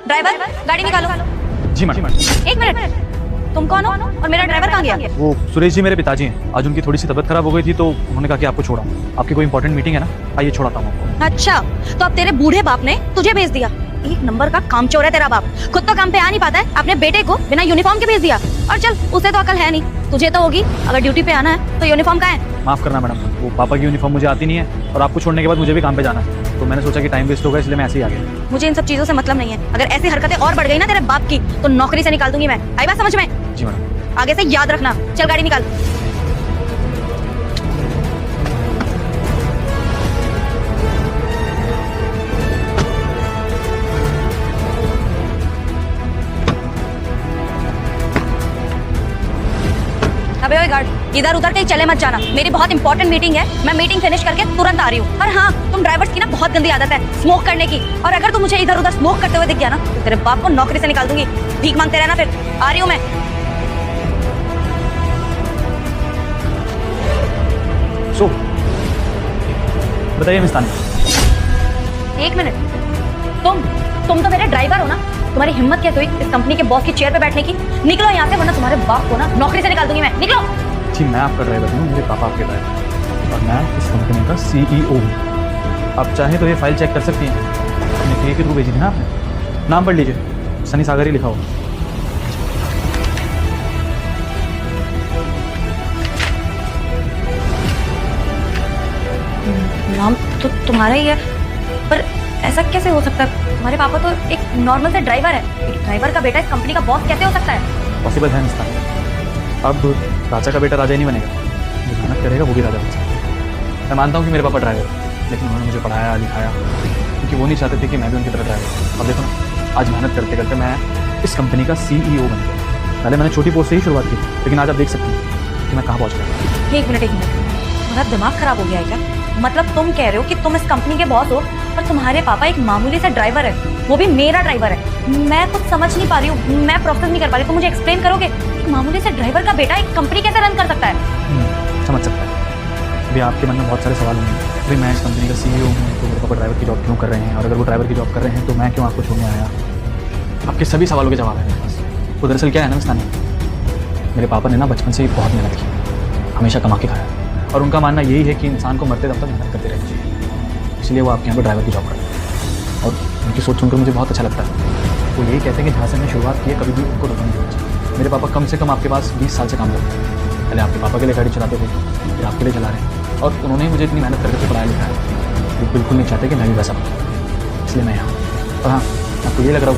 Driver गाड़ी निकालो। जी madam. एक मिनट, तुम कौन हो और मेरा ड्राइवर कहाँ गया? वो सुरेश जी मेरे पिताजी हैं। आज उनकी थोड़ी सी तबीयत खराब हो गई थी तो उन्होंने कहा कि आपको छोड़ा। आपकी कोई इंपॉर्टेंट मीटिंग है ना, आइए छोड़ाता हूँ आपको। अच्छा, तो अब तेरे बूढ़े बाप ने तुझे भेज दिया। एक नंबर का कामचोर है तेरा बाप। खुद तो काम पे आ नहीं पाता है, अपने बेटे को बिना यूनिफॉर्म के भेज दिया। और चल, उसे तो अकल है नहीं, तुझे तो होगी। अगर ड्यूटी पे आना है तो यूनिफॉर्म कहाँ है? माफ करना मैडम, वो पापा की यूनिफॉर्म मुझे आती नहीं है और आपको छोड़ने के बाद मुझे भी काम पे जाना है, तो मैंने सोचा कि टाइम वेस्ट होगा, इसलिए मैं ऐसे ही आ गया। मुझे इन सब चीजों से मतलब नहीं है। अगर ऐसी हरकतें और बढ़ गई ना तेरे बाप की तो नौकरी से निकाल दूंगी मैं। आई बात समझ में? जी मैडम। आगे से याद रखना। चल गाड़ी निकाल। अबे ओए गार्ड, इधर उधर कहीं चले मत जाना। मेरी बहुत इंपॉर्टेंट मीटिंग है, मैं मीटिंग फिनिश करके तुरंत आ रही हूँ। और हाँ, तुम ड्राइवर्स की ना बहुत गंदी आदत है स्मोक करने की। और अगर तुम मुझे इधर उधर स्मोक करते हुए दिख गया ना तो तेरे बाप को नौकरी से निकाल दूंगी। भीख मांगते रहना फिर। आ रही हूँ मैं। सो बताइए मिस्तानी। एक मिनट, तुम तो मेरे ड्राइवर हो ना? तुम्हारी हिम्मत कैसे हुई इस कंपनी के बॉस की चेयर पे बैठने की? निकलो यहाँ से, वरना तुम्हारे बाप को ना नौकरी से निकाल दूंगी मैं। निकलो। जी मैं आपका ड्राइवर हूँ, मेरे पापा आपके ड्राइवर और मैं इस कंपनी का CEO हूँ। आप चाहें तो ये फाइल चेक कर सकती हैं। अपने के थ्रू भेजी थी ना आपने। नाम पढ़ लीजिए, सनी सागर ही लिखा हो। नाम तो तुम्हारा ही है, पर ऐसा कैसे हो सकता है? तुम्हारे पापा तो एक नॉर्मल से ड्राइवर है। एक ड्राइवर का बेटा इस कंपनी का बॉस कैसे हो सकता है? पॉसिबल है मिस्तानी। अब राजा का बेटा राजा ही नहीं बनेगा, जो मेहनत करेगा वो भी राजा बन सकता है। मैं मानता हूँ कि मेरे पापा ड्राइवर है, लेकिन उन्होंने मुझे पढ़ाया लिखाया क्योंकि वो नहीं चाहते थे कि मैं भी उनकी तरह ड्राइवर। अब देखो ना, आज मेहनत करते करते मैं इस कंपनी का CEO बन गया। पहले मैंने छोटी पोस्ट से ही शुरुआत की, लेकिन आज आप देख सकते हैं कि मैं कहाँ पहुँच गया। एक मिनट, तुम्हारा दिमाग खराब हो गया है क्या? मतलब तुम कह रहे हो कि तुम इस कंपनी के बॉस हो और तुम्हारे पापा एक मामूली सा ड्राइवर है, वो भी मेरा ड्राइवर है। मैं कुछ समझ नहीं पा रही हूँ, मैं प्रोसेस नहीं कर पा रही। तो मुझे एक्सप्लेन करोगे एक मामूली से ड्राइवर का बेटा एक कंपनी कैसे रन कर सकता है? समझ सकता है। अभी आपके मन में बहुत सारे सवाल होंगे। अभी मैं इस कंपनी का CEO हूँ तो मेरे पापा ड्राइवर की जॉब क्यों कर रहे हैं, और अगर वो ड्राइवर की जॉब कर रहे हैं तो मैं क्यों आपको छोड़ने आया? आपके सभी सवालों के जवाब है मेरे पास। तो दरअसल क्या है ना मिस्तानी, मेरे पापा ने ना बचपन से ही बहुत मेहनत की, हमेशा कमा के खाया। और उनका मानना यही है कि इंसान को मरते दम तक मेहनत करते रहना चाहिए। इसलिए वो आपके यहाँ पर ड्राइवर की जॉब करते हैं और उनकी सोच सुनकर मुझे बहुत अच्छा लगता है। वो यही कहते हैं कि जहाँ से हमने शुरुआत की है कभी भी उनको रुकना नहीं चाहिए। मेरे पापा कम से कम आपके पास 20 साल से काम करते हैं। पहले आपके पापा के लिए गाड़ी चलाते थे, फिर आपके लिए चला रहे हैं, और उन्होंने ही मुझे इतनी मेहनत करके पढ़ाया लिखाया है। वो बिल्कुल नहीं चाहते कि मैं भी वैसा बनूँ, इसलिए मैं यहाँ। और हाँ, आपको ये लग रहा